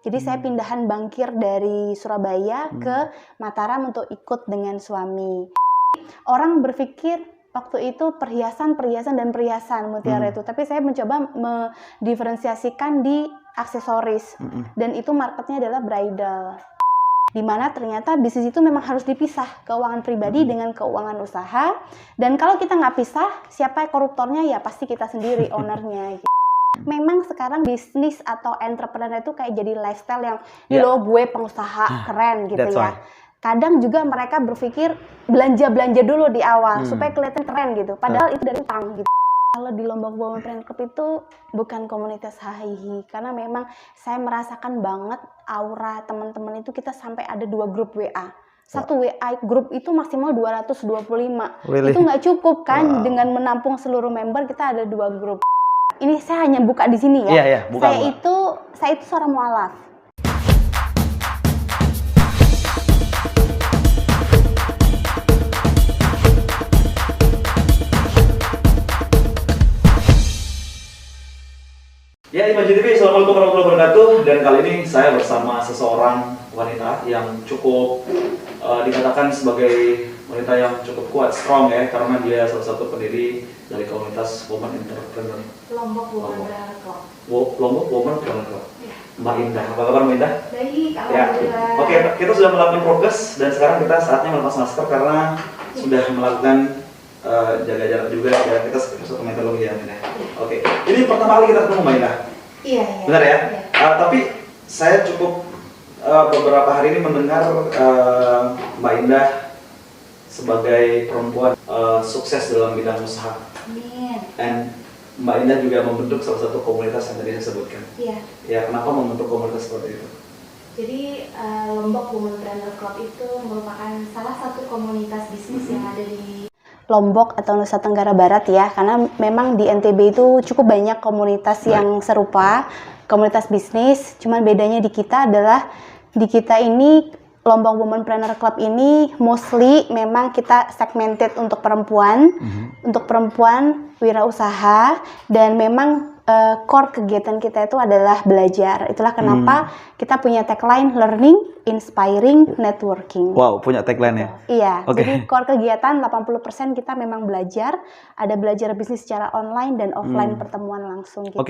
Jadi saya pindahan bangkir dari Surabaya ke Mataram untuk ikut dengan suami. Orang berpikir waktu itu perhiasan mutiara itu, tapi saya mencoba mendiferensiasikan di aksesoris dan itu marketnya adalah bridal. Dimana ternyata bisnis itu memang harus dipisah, keuangan pribadi dengan keuangan usaha, dan kalau kita nggak pisah, siapa koruptornya ya pasti kita sendiri ownernya. Memang sekarang bisnis atau entrepreneur itu kayak jadi lifestyle yang lo gue pengusaha keren gitu ya. Kadang juga mereka berpikir belanja dulu di awal supaya kelihatan keren gitu. Padahal itu dari utang gitu. Kalau di Lombok Women Planner Club itu bukan komunitas hahihi, karena memang saya merasakan banget aura teman-teman itu. Kita sampai ada 2 grup WA. Satu WA grup itu maksimal 225. Itu nggak cukup kan dengan menampung seluruh member. Kita ada 2 grup. Ini saya hanya buka di sini ya. Saya itu seorang mualaf. Ya, Imaji TV, Assalamualaikum warahmatullahi wabarakatuh. Dan kali ini saya bersama seseorang wanita yang cukup dikatakan sebagai wanita yang cukup kuat, strong ya, karena dia salah satu pendiri dari komunitas Women Entrepreneur Lombok Women Planner Club. Lombok Women Planner Club. Ya. Mbak Indah, apa kabar Mbak Indah? Baik, alhamdulillah. Ya. Oke, kita sudah melakukan progres dan sekarang kita saatnya melepas masker karena sudah melakukan jaga jarak juga ya. Kita satu meter lebih ya Mbak Indah. Oke, ini pertama kali kita ketemu Mbak Indah. Iya. Benar ya? Tapi saya cukup beberapa hari ini mendengar Mbak Indah sebagai perempuan sukses dalam bidang usaha. Amin. Dan Mbak Indah juga membentuk salah satu komunitas yang tadi saya sebutkan. Iya. Ya, kenapa membentuk komunitas seperti itu? Jadi Lombok Women Planner Club itu merupakan salah satu komunitas bisnis yang ada di Lombok atau Nusa Tenggara Barat ya, karena memang di NTB itu cukup banyak komunitas yang serupa, komunitas bisnis. Cuman bedanya di kita adalah di kita ini Lombok Women Planner Club ini mostly memang kita segmented untuk perempuan, untuk perempuan wirausaha, dan memang core kegiatan kita itu adalah belajar. Itulah kenapa kita punya tagline learning, inspiring, networking. Wow, punya tagline ya? Iya, jadi core kegiatan 80% kita memang belajar. Ada belajar bisnis secara online dan offline pertemuan langsung gitu.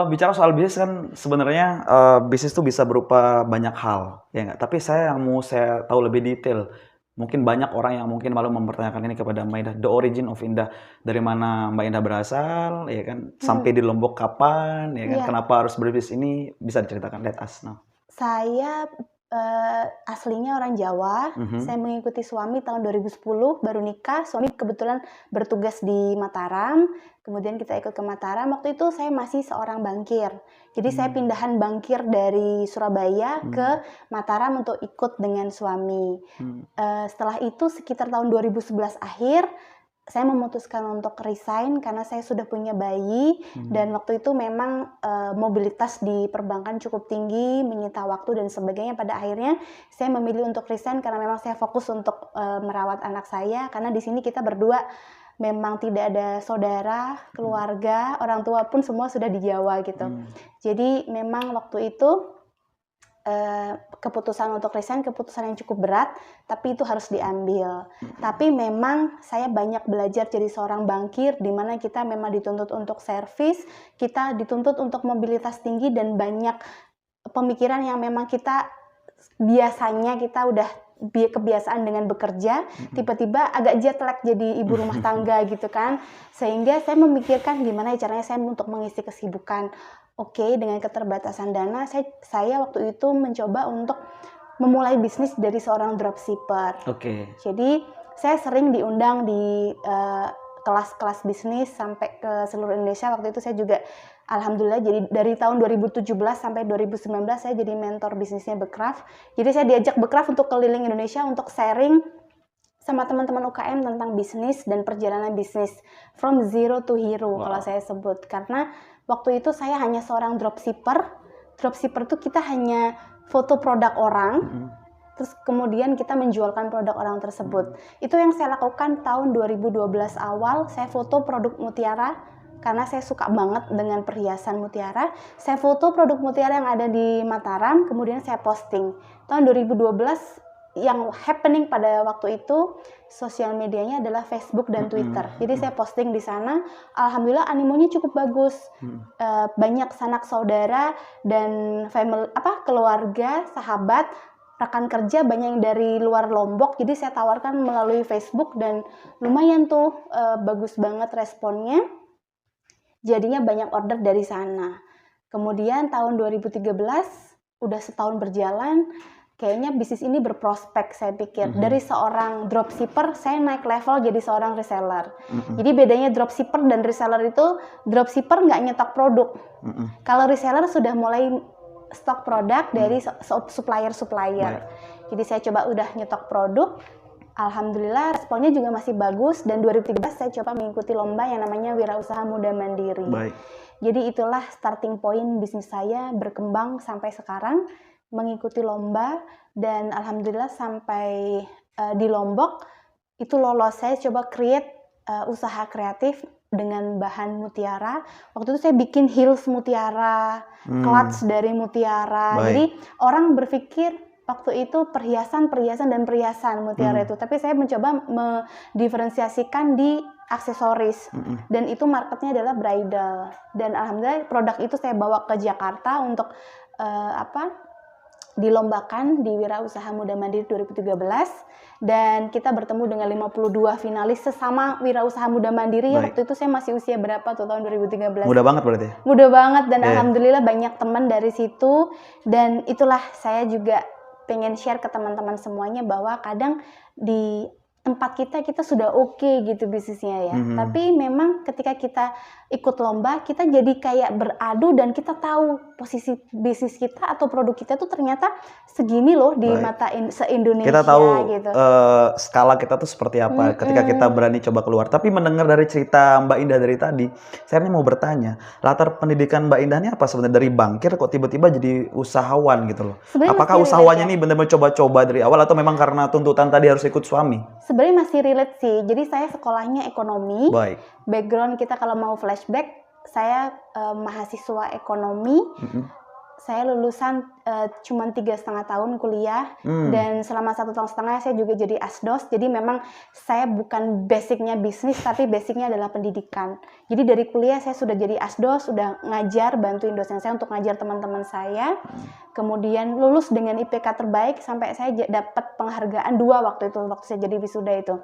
Bicara soal bisnis kan sebenarnya bisnis itu bisa berupa banyak hal, ya nggak? Tapi yang mau saya tahu lebih detail. Mungkin banyak orang yang mungkin malu mempertanyakan ini kepada Mbak Indah, the origin of Indah, dari mana Mbak Indah berasal, ya kan? Sampai di Lombok kapan, ya kan? Kenapa harus berbisnis ini? Bisa diceritakan, let us know. Saya aslinya orang Jawa. Saya mengikuti suami tahun 2010, baru nikah. Suami kebetulan bertugas di Mataram. Kemudian kita ikut ke Mataram. Waktu itu saya masih seorang bangkir. Jadi saya pindahan bangkir dari Surabaya ke Mataram untuk ikut dengan suami. Setelah itu sekitar tahun 2011 akhir, saya memutuskan untuk resign karena saya sudah punya bayi dan waktu itu memang mobilitas di perbankan cukup tinggi, menyita waktu dan sebagainya. Pada akhirnya saya memilih untuk resign karena memang saya fokus untuk merawat anak saya, karena di sini kita berdua memang tidak ada saudara, keluarga, orang tua pun semua sudah di Jawa gitu. Jadi memang waktu itu keputusan untuk resign, keputusan yang cukup berat, tapi itu harus diambil. Tapi memang saya banyak belajar jadi seorang bangkir, di mana kita memang dituntut untuk servis, kita dituntut untuk mobilitas tinggi dan banyak pemikiran yang memang kita biasanya kita udah kebiasaan dengan bekerja, tiba-tiba agak jet lag jadi ibu rumah tangga gitu kan. Sehingga saya memikirkan gimana caranya saya untuk mengisi kesibukan. Oke, dengan keterbatasan dana, saya waktu itu mencoba untuk memulai bisnis dari seorang dropshipper. Jadi saya sering diundang di kelas-kelas bisnis sampai ke seluruh Indonesia. Waktu itu saya juga alhamdulillah, jadi dari tahun 2017 sampai 2019 saya jadi mentor bisnisnya Bekraf. Jadi saya diajak Bekraf untuk keliling Indonesia untuk sharing sama teman-teman UKM tentang bisnis dan perjalanan bisnis from zero to hero kalau saya sebut. Karena waktu itu saya hanya seorang dropshipper. Dropshipper itu kita hanya foto produk orang, terus kemudian kita menjualkan produk orang tersebut. Itu yang saya lakukan tahun 2012 awal. Saya foto produk mutiara, karena saya suka banget dengan perhiasan mutiara. Saya foto produk mutiara yang ada di Mataram, kemudian saya posting. Tahun 2012 yang happening pada waktu itu sosial medianya adalah Facebook dan Twitter. Jadi saya posting di sana, alhamdulillah animonya cukup bagus. Banyak sanak saudara dan family keluarga, sahabat, rekan kerja banyak yang dari luar Lombok. Jadi saya tawarkan melalui Facebook dan lumayan tuh bagus banget responnya. Jadinya banyak order dari sana. Kemudian tahun 2013 udah setahun berjalan, kayaknya bisnis ini berprospek, saya pikir. Dari seorang dropshipper, saya naik level jadi seorang reseller. Jadi bedanya dropshipper dan reseller itu, dropshipper nggak nyetok produk. Kalau reseller sudah mulai stok produk dari supplier-supplier. Jadi saya coba udah nyetok produk, alhamdulillah responnya juga masih bagus, dan 2013 saya coba mengikuti lomba yang namanya Wirausaha Muda Mandiri. Jadi itulah starting point bisnis saya berkembang sampai sekarang, mengikuti lomba, dan alhamdulillah sampai di Lombok itu lolos. Saya coba create usaha kreatif dengan bahan mutiara. Waktu itu saya bikin heels mutiara, clutch dari mutiara. Jadi orang berpikir waktu itu perhiasan mutiara itu, tapi saya mencoba mendiferensiasikan di aksesoris, dan itu marketnya adalah bridal. Dan alhamdulillah produk itu saya bawa ke Jakarta untuk dilombakan di Wirausaha Muda Mandiri 2013, dan kita bertemu dengan 52 finalis sesama Wirausaha Muda Mandiri. Ya, waktu itu saya masih usia berapa tuh, tahun 2013. Muda banget berarti. Muda banget, dan alhamdulillah banyak teman dari situ. Dan itulah saya juga pengen share ke teman-teman semuanya bahwa kadang di tempat kita sudah oke gitu bisnisnya ya. Tapi memang ketika kita ikut lomba, kita jadi kayak beradu dan kita tahu posisi bisnis kita atau produk kita tuh ternyata segini loh di mata se-Indonesia. Kita tahu gitu. Skala kita tuh seperti apa ketika kita berani coba keluar. Tapi mendengar dari cerita Mbak Indah dari tadi, saya mau bertanya, latar pendidikan Mbak Indah ini apa sebenarnya? Dari bankir kok tiba-tiba jadi usahawan gitu loh? Sebenarnya apakah usahawannya ini benar-benar coba-coba dari awal, atau memang karena tuntutan tadi harus ikut suami? Sebenarnya masih relate sih. Jadi saya sekolahnya ekonomi. Background kita kalau mau flashback, saya mahasiswa ekonomi. Saya lulusan cuma 3,5 tahun kuliah, dan selama 1,5 tahun saya juga jadi asdos. Jadi memang saya bukan basicnya bisnis, tapi basicnya adalah pendidikan. Jadi dari kuliah saya sudah jadi asdos, sudah ngajar, bantuin dosen saya untuk ngajar teman-teman saya. Kemudian lulus dengan IPK terbaik, sampai saya dapat penghargaan 2 waktu saya jadi wisuda itu.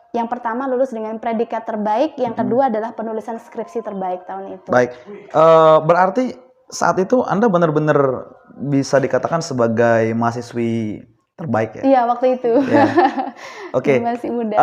Yang pertama lulus dengan predikat terbaik, yang kedua adalah penulisan skripsi terbaik tahun itu. Berarti saat itu Anda benar-benar bisa dikatakan sebagai mahasiswi terbaik ya? Iya, waktu itu. Oke. Masih muda.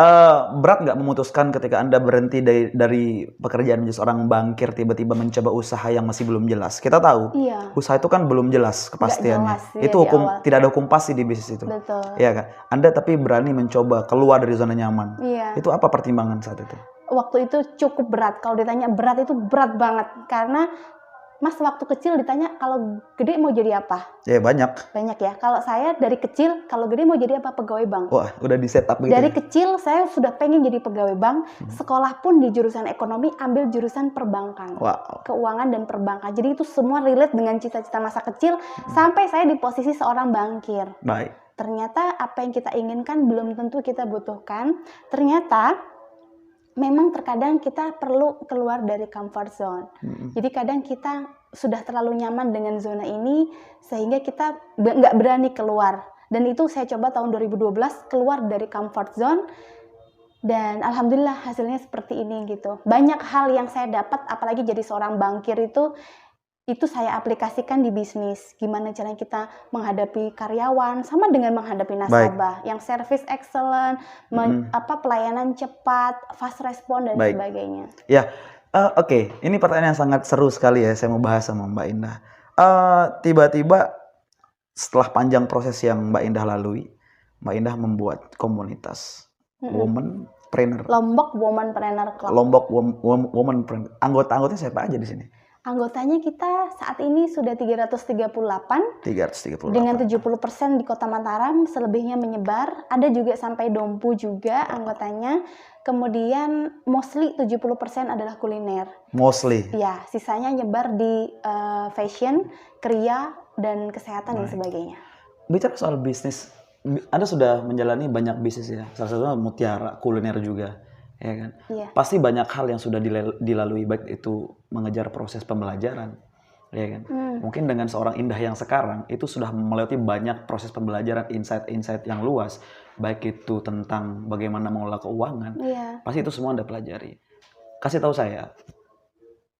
Berat nggak memutuskan ketika Anda berhenti dari pekerjaan menjadi seorang bankir, tiba-tiba mencoba usaha yang masih belum jelas? Kita tahu, usaha itu kan belum jelas kepastiannya. Itu tidak ada hukum pasti di bisnis itu. Betul. Iya kan? Anda tapi berani mencoba keluar dari zona nyaman. Itu apa pertimbangan saat itu? Waktu itu cukup berat. Kalau ditanya berat, itu berat banget. Karena Mas waktu kecil ditanya kalau gede mau jadi apa? Ya banyak ya. Kalau saya dari kecil, kalau gede mau jadi apa? Pegawai bank. Wah, udah di setup gitu. Dari kecil saya sudah pengen jadi pegawai bank. Sekolah pun di jurusan ekonomi, ambil jurusan perbankan. Keuangan dan perbankan. Jadi itu semua relate dengan cita-cita masa kecil, sampai saya di posisi seorang bankir. Ternyata apa yang kita inginkan belum tentu kita butuhkan. Ternyata memang terkadang kita perlu keluar dari comfort zone. Jadi kadang kita sudah terlalu nyaman dengan zona ini, sehingga kita nggak berani keluar. Dan itu saya coba tahun 2012 keluar dari comfort zone, dan alhamdulillah hasilnya seperti ini gitu. Banyak hal yang saya dapat, apalagi jadi seorang bankir itu saya aplikasikan di bisnis. Gimana caranya kita menghadapi karyawan, sama dengan menghadapi nasabah. Yang service excellent, pelayanan cepat, fast respon, dan sebagainya. Ya, oke. Ini pertanyaan yang sangat seru sekali ya, saya mau bahas sama Mbak Indah. Tiba-tiba setelah panjang proses yang Mbak Indah lalui, Mbak Indah membuat komunitas Womanpreneur. Lombok Womanpreneur Club. Lombok Womanpreneur. Anggotanya siapa aja di sini? Anggotanya kita saat ini sudah 338 338. dengan 70% di Kota Mataram, selebihnya menyebar. Ada juga sampai Dompu juga anggotanya. Kemudian mostly 70% adalah kuliner. Mostly. Ya, sisanya nyebar di fashion, kriya, dan kesehatan dan sebagainya. Bicara soal bisnis, Anda sudah menjalani banyak bisnis ya. Salah satunya Mutiara, kuliner juga, ya kan? Iya. Pasti banyak hal yang sudah dilalui, baik itu mengejar proses pembelajaran, ya kan? Mungkin dengan seorang Indah yang sekarang itu sudah melewati banyak proses pembelajaran, insight-insight yang luas, baik itu tentang bagaimana mengelola keuangan. Iya. Pasti itu semua Anda pelajari. Kasih tahu saya,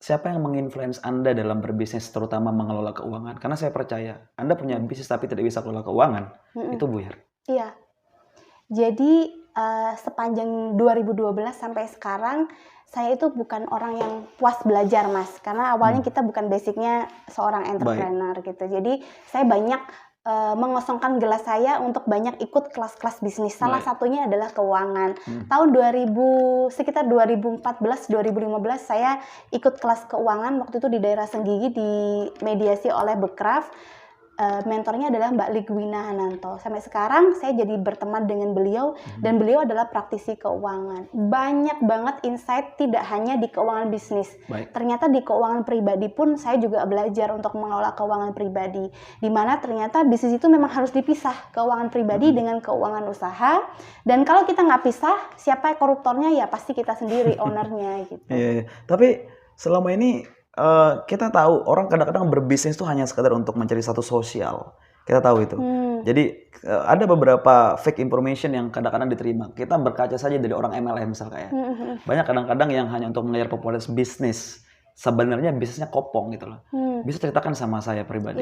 siapa yang menginfluence Anda dalam berbisnis, terutama mengelola keuangan? Karena saya percaya, Anda punya bisnis tapi tidak bisa kelola keuangan, itu buyar. Iya. Jadi sepanjang 2012 sampai sekarang, saya itu bukan orang yang puas belajar, Mas. Karena awalnya kita bukan basicnya seorang entrepreneur gitu. Jadi saya banyak mengosongkan gelas saya untuk banyak ikut kelas-kelas bisnis. Salah satunya adalah keuangan. Tahun sekitar 2014-2015 saya ikut kelas keuangan waktu itu di daerah Senggigi, dimediasi oleh Bekraf. Mentornya adalah Mbak Ligwina Hananto. Sampai sekarang saya jadi berteman dengan beliau dan beliau adalah praktisi keuangan. Banyak banget insight tidak hanya di keuangan bisnis. Ternyata di keuangan pribadi pun saya juga belajar untuk mengelola keuangan pribadi. Di mana ternyata bisnis itu memang harus dipisah, keuangan pribadi dengan keuangan usaha. Dan kalau kita nggak pisah, siapa koruptornya ya pasti kita sendiri ownernya gitu. Iya. Tapi selama ini kita tahu orang kadang-kadang berbisnis itu hanya sekadar untuk mencari status sosial. Kita tahu itu. Jadi ada beberapa fake information yang kadang-kadang diterima. Kita berkaca saja dari orang MLM misalnya. Banyak kadang-kadang yang hanya untuk mengejar popularitas bisnis. Sebenarnya bisnisnya kopong gitu loh. Bisa ceritakan sama saya pribadi.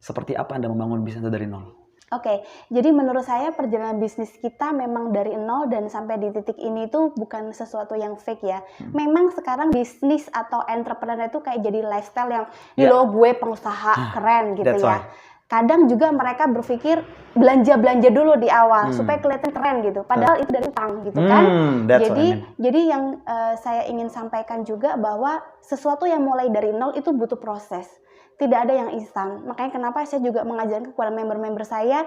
Seperti apa Anda membangun bisnis dari nol? Oke, jadi menurut saya perjalanan bisnis kita memang dari nol dan sampai di titik ini itu bukan sesuatu yang fake ya. Memang sekarang bisnis atau entrepreneur itu kayak jadi lifestyle yang lo gue pengusaha keren gitu ya. Kadang juga mereka berpikir belanja dulu di awal supaya kelihatan keren gitu. Padahal itu dari utang gitu kan. Jadi yang saya ingin sampaikan juga bahwa sesuatu yang mulai dari nol itu butuh proses. Tidak ada yang instan. Makanya kenapa saya juga mengajarkan kepada member-member saya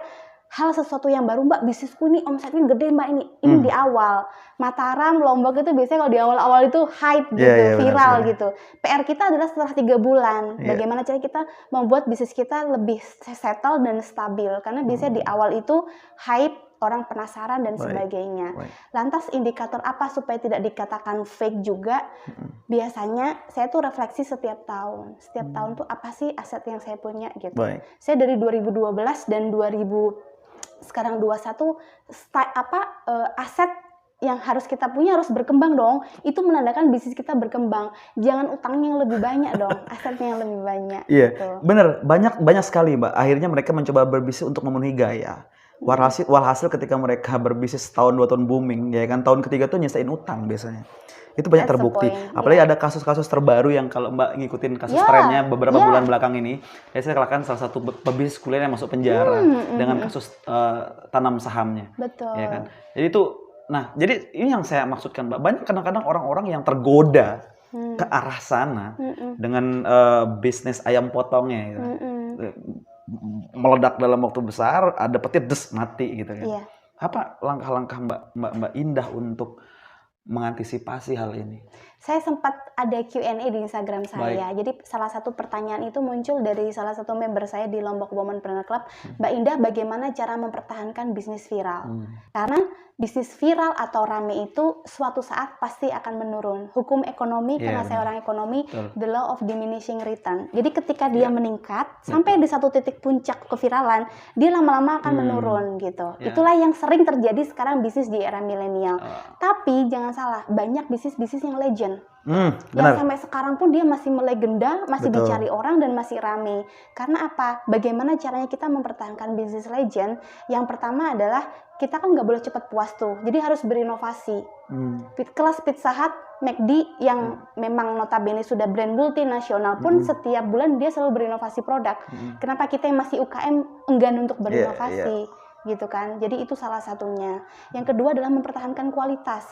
hal sesuatu yang baru, Mbak, bisnisku ini omsetnya gede, Mbak, ini di awal. Mataram, Lombok itu biasanya kalau di awal-awal itu hype gitu, viral gitu. PR kita adalah setelah 3 bulan. Bagaimana cara kita membuat bisnis kita lebih settle dan stabil. Karena biasanya di awal itu hype, orang penasaran dan sebagainya. Lantas indikator apa supaya tidak dikatakan fake juga? Biasanya saya tuh refleksi setiap tahun. Setiap tahun tuh apa sih aset yang saya punya gitu. Saya dari 2012 dan sekarang 21 aset yang harus kita punya harus berkembang dong. Itu menandakan bisnis kita berkembang. Jangan utangnya yang lebih banyak dong, asetnya yang lebih banyak. Iya, gitu. Bener. Banyak sekali, Mbak. Akhirnya mereka mencoba berbisnis untuk memenuhi gaya. Walhasil ketika mereka berbisnis tahun 2 tahun booming, ya kan, tahun ketiga tuh nyesain utang biasanya. Itu banyak terbukti. Apalagi ada kasus-kasus terbaru yang kalau Mbak ngikutin kasus trennya beberapa bulan belakang ini, saya kelakan salah satu pebisnis kuliner yang masuk penjara dengan kasus tanam sahamnya. Betul. Ya kan. Jadi ini yang saya maksudkan, Mbak. Banyak kadang-kadang orang-orang yang tergoda ke arah sana dengan bisnis ayam potongnya gitu. Meledak dalam waktu besar, ada petir, mati gitu kan. Apa langkah-langkah Mbak Indah untuk mengantisipasi hal ini? Saya sempat ada Q&A di Instagram saya. Jadi salah satu pertanyaan itu muncul dari salah satu member saya di Lombok Womanpreneur Club. Mbak Indah, bagaimana cara mempertahankan bisnis viral? Karena bisnis viral atau rame itu suatu saat pasti akan menurun. Hukum ekonomi, karena saya orang ekonomi, the law of diminishing return. Jadi ketika dia meningkat, sampai di satu titik puncak keviralan, dia lama-lama akan menurun gitu. Itulah yang sering terjadi sekarang bisnis di era milenial. Tapi jangan salah, banyak bisnis-bisnis yang legend. Yang sampai sekarang pun dia masih melegenda, masih dicari orang dan masih rame. Karena apa? Bagaimana caranya kita mempertahankan bisnis legend? Yang pertama adalah kita kan nggak boleh cepat puas tuh, jadi harus berinovasi. Kelas Pizza Hut, McD yang memang notabene sudah brand multinasional pun setiap bulan dia selalu berinovasi produk. Kenapa kita yang masih UKM enggan untuk berinovasi? Gitu kan? Jadi itu salah satunya. Yang kedua adalah mempertahankan kualitas.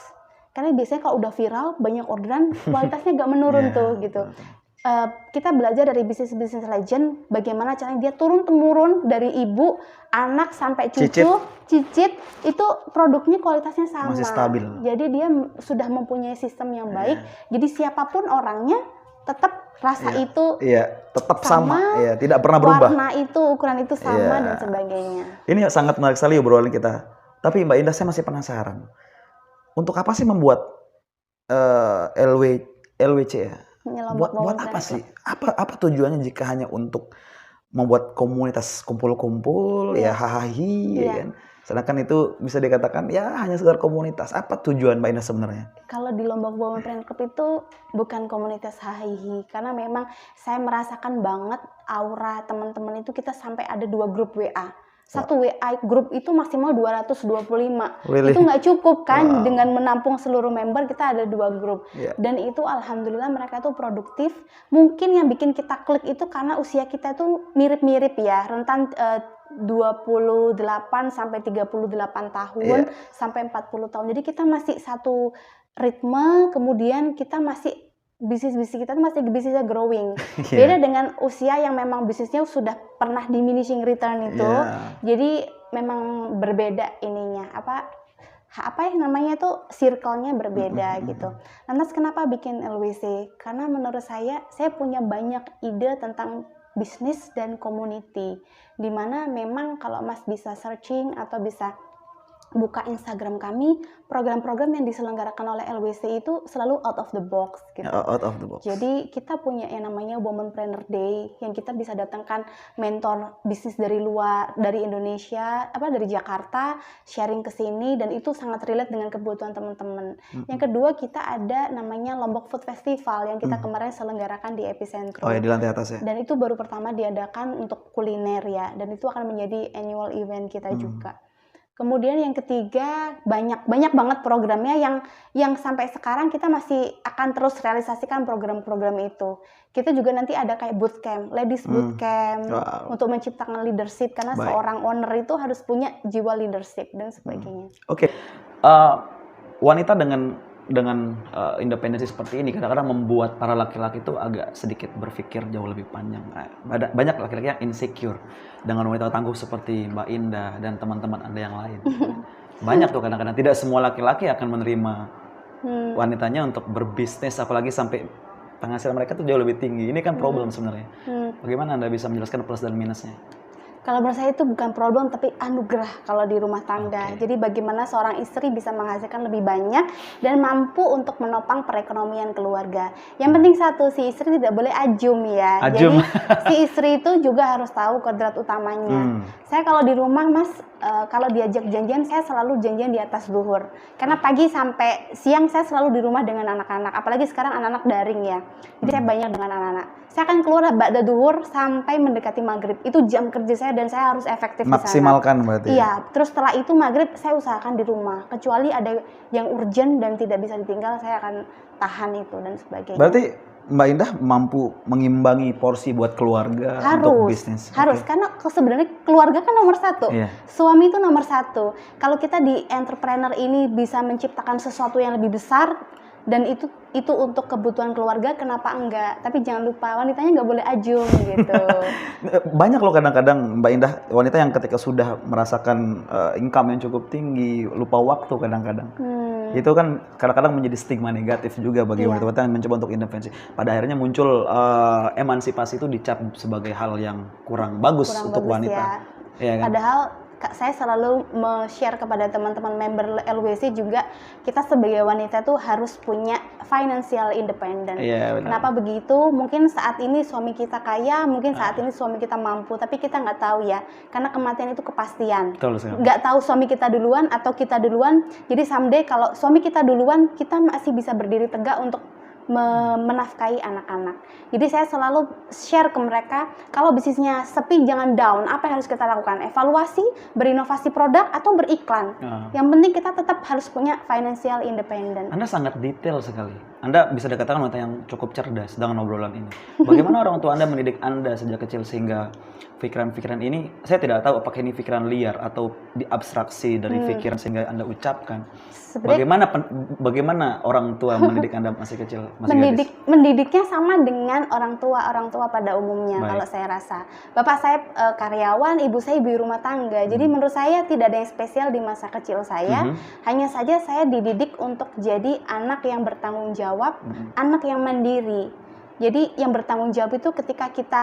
Karena biasanya kalau udah viral, banyak orderan, kualitasnya nggak menurun tuh gitu. kita belajar dari bisnis legend bagaimana caranya dia turun temurun dari ibu, anak sampai cucu, cicit itu produknya kualitasnya sama. Masih stabil. Jadi dia sudah mempunyai sistem yang baik. Jadi siapapun orangnya tetap rasa itu tetap sama, tidak pernah berubah. Warna itu, ukuran itu sama dan sebagainya. Ini sangat menarik sekali obrolan kita. Tapi Mbak Indah, saya masih penasaran. Untuk apa sih membuat LWC ya? Buat apa sih? Apa tujuannya jika hanya untuk membuat komunitas kumpul-kumpul, hahahi, kan? Sedangkan itu bisa dikatakan hanya sekedar komunitas. Apa tujuan Mbak Indah sebenarnya? Kalau di Lombok Women Club itu bukan komunitas hahihi, karena memang saya merasakan banget aura teman-teman itu. Kita sampai ada 2 grup WA. Satu WA grup itu maksimal 225. Really? Itu nggak cukup kan dengan menampung seluruh member. Kita ada 2 grup. Dan itu alhamdulillah mereka tuh produktif. Mungkin yang bikin kita klik itu karena usia kita tuh mirip-mirip ya, rentan 28 sampai 38 tahun sampai 40 tahun. Jadi kita masih satu ritme, kemudian kita masih bisnis kita masih bisnisnya growing. Beda dengan usia yang memang bisnisnya sudah pernah diminishing return itu. Jadi memang berbeda ininya. Apa yang namanya tuh circle-nya berbeda gitu. Lantas kenapa bikin LWC? Karena menurut saya punya banyak ide tentang bisnis dan community. Dimana memang kalau Mas bisa searching atau bisa buka Instagram kami, program-program yang diselenggarakan oleh LWC itu selalu out of the box gitu. Out of the box. Jadi kita punya yang namanya Womenpreneur Day yang kita bisa datangkan mentor bisnis dari luar, dari Indonesia, dari Jakarta, sharing ke sini, dan itu sangat relate dengan kebutuhan teman-teman. Yang kedua, kita ada namanya Lombok Food Festival yang kita kemarin selenggarakan di Epicentrum. Oh ya, di lantai atas ya. Dan itu baru pertama diadakan untuk kuliner ya, dan itu akan menjadi annual event kita juga. Kemudian yang ketiga, banyak banget programnya yang sampai sekarang kita masih akan terus realisasikan program-program itu. Kita juga nanti ada kayak bootcamp, ladies bootcamp untuk menciptakan leadership, karena seorang owner itu harus punya jiwa leadership dan sebagainya. Oke. Wanita dengan independensi seperti ini kadang-kadang membuat para laki-laki itu agak sedikit berpikir jauh lebih panjang. Banyak laki-laki yang insecure dengan wanita tangguh seperti Mbak Indah dan teman-teman Anda yang lain. Banyak tuh kadang-kadang tidak semua laki-laki akan menerima wanitanya untuk berbisnis, apalagi sampai penghasilan mereka tuh jauh lebih tinggi. Ini kan problem sebenarnya. Bagaimana Anda bisa menjelaskan plus dan minusnya? Kalau menurut saya itu bukan problem tapi anugerah kalau di rumah tangga. Jadi bagaimana seorang istri bisa menghasilkan lebih banyak dan mampu untuk menopang perekonomian keluarga. Yang penting satu, si istri tidak boleh ajum ya. Jadi si istri itu juga harus tahu kodrat utamanya. Saya kalau di rumah Mas, kalau diajak janjian saya selalu janjian di atas zuhur. Karena pagi sampai siang saya selalu di rumah dengan anak-anak. Apalagi sekarang anak-anak daring ya. Jadi saya banyak dengan anak-anak. Saya akan keluar ba'da duhur sampai mendekati maghrib. Itu jam kerja saya dan saya harus efektif di sana. Maksimalkan berarti. Iya, terus setelah itu maghrib saya usahakan di rumah. Kecuali ada yang urgent dan tidak bisa ditinggal, saya akan tahan itu dan sebagainya. Berarti Mbak Indah mampu mengimbangi porsi buat keluarga untuk bisnis. Harus, karena sebenarnya keluarga kan nomor satu. Suami itu nomor satu. Kalau kita di entrepreneur ini bisa menciptakan sesuatu yang lebih besar, dan itu untuk kebutuhan keluarga, kenapa enggak? Tapi jangan lupa wanitanya nggak boleh ajum gitu. Banyak loh kadang-kadang Mbak Indah wanita yang ketika sudah merasakan income yang cukup tinggi lupa waktu kadang-kadang. Itu kan kadang-kadang menjadi stigma negatif juga bagi wanita-wanita yang mencoba untuk intervensi. Pada akhirnya muncul emansipasi itu dicap sebagai hal yang kurang bagus untuk wanita. Ya, kan? Padahal saya selalu share kepada teman-teman member LWC juga, kita sebagai wanita tuh harus punya financial independent. Kenapa begitu? Mungkin saat ini suami kita kaya, mungkin saat ini suami kita mampu, tapi kita nggak tahu ya, karena kematian itu kepastian. Nggak tahu suami kita duluan atau kita duluan. Jadi someday kalau suami kita duluan, kita masih bisa berdiri tegak untuk menafkahi anak-anak. Jadi saya selalu share ke mereka, kalau bisnisnya sepi jangan down. Apa yang harus kita lakukan? Evaluasi, berinovasi produk, atau beriklan. Yang penting kita tetap harus punya financial independent. Anda sangat detail sekali. Anda bisa dikatakan wanita yang cukup cerdas dengan obrolan ini. Bagaimana orang tua Anda mendidik Anda sejak kecil sehingga pikiran-pikiran ini, saya tidak tahu apakah ini pikiran liar atau diabstraksi dari pikiran sehingga Anda ucapkan. Sebenarnya Bagaimana orang tua mendidik Anda masih kecil, masih gadis? mendidiknya sama dengan orang tua pada umumnya. Baik. Kalau saya rasa bapak saya karyawan, ibu saya ibu rumah tangga, jadi menurut saya tidak ada yang spesial di masa kecil saya. Hanya saja saya dididik untuk jadi anak yang bertanggung jawab, anak yang mandiri. Jadi yang bertanggung jawab itu ketika kita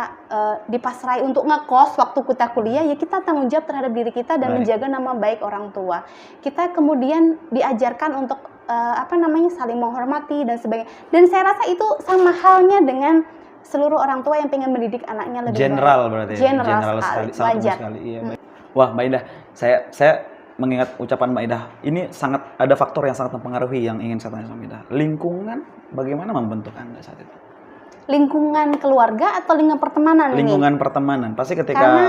dipasrai untuk ngekos waktu kita kuliah, ya kita tanggung jawab terhadap diri kita dan menjaga nama baik orang tua. Kita kemudian diajarkan untuk saling menghormati dan sebagainya. Dan saya rasa itu sama halnya dengan seluruh orang tua yang pengen mendidik anaknya lebih General baik. berarti. General sekali, sekali, sangat umum wajar. sekali. Iya, baik. Wah, Mbak Indah, saya mengingat ucapan Mbak Indah, ini sangat ada faktor yang sangat mempengaruhi yang ingin saya tanya sama Mbak Indah. Lingkungan bagaimana membentuk Anda saat itu? Lingkungan keluarga atau lingkungan pertemanan ini? Lingkungan pertemanan. Pasti ketika Karena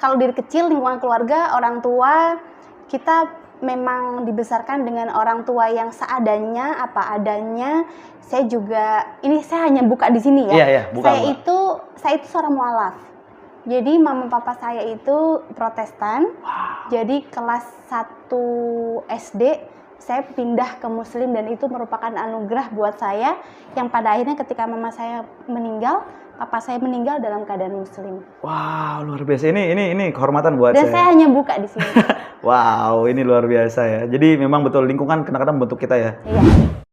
kalau dari kecil lingkungan keluarga, orang tua kita memang dibesarkan dengan orang tua yang seadanya, apa adanya. Saya hanya buka di sini ya. Iya, buka, Saya itu seorang mualaf. Jadi mama papa saya itu Protestan. Jadi kelas 1 SD saya pindah ke Muslim dan itu merupakan anugerah buat saya yang pada akhirnya ketika mama saya meninggal, papa saya meninggal dalam keadaan Muslim. wow, luar biasa. Ini kehormatan buat Dan saya hanya buka di sini. Wow, ini luar biasa ya. Jadi memang betul lingkungan kadang-kadang membentuk kita ya. Iya.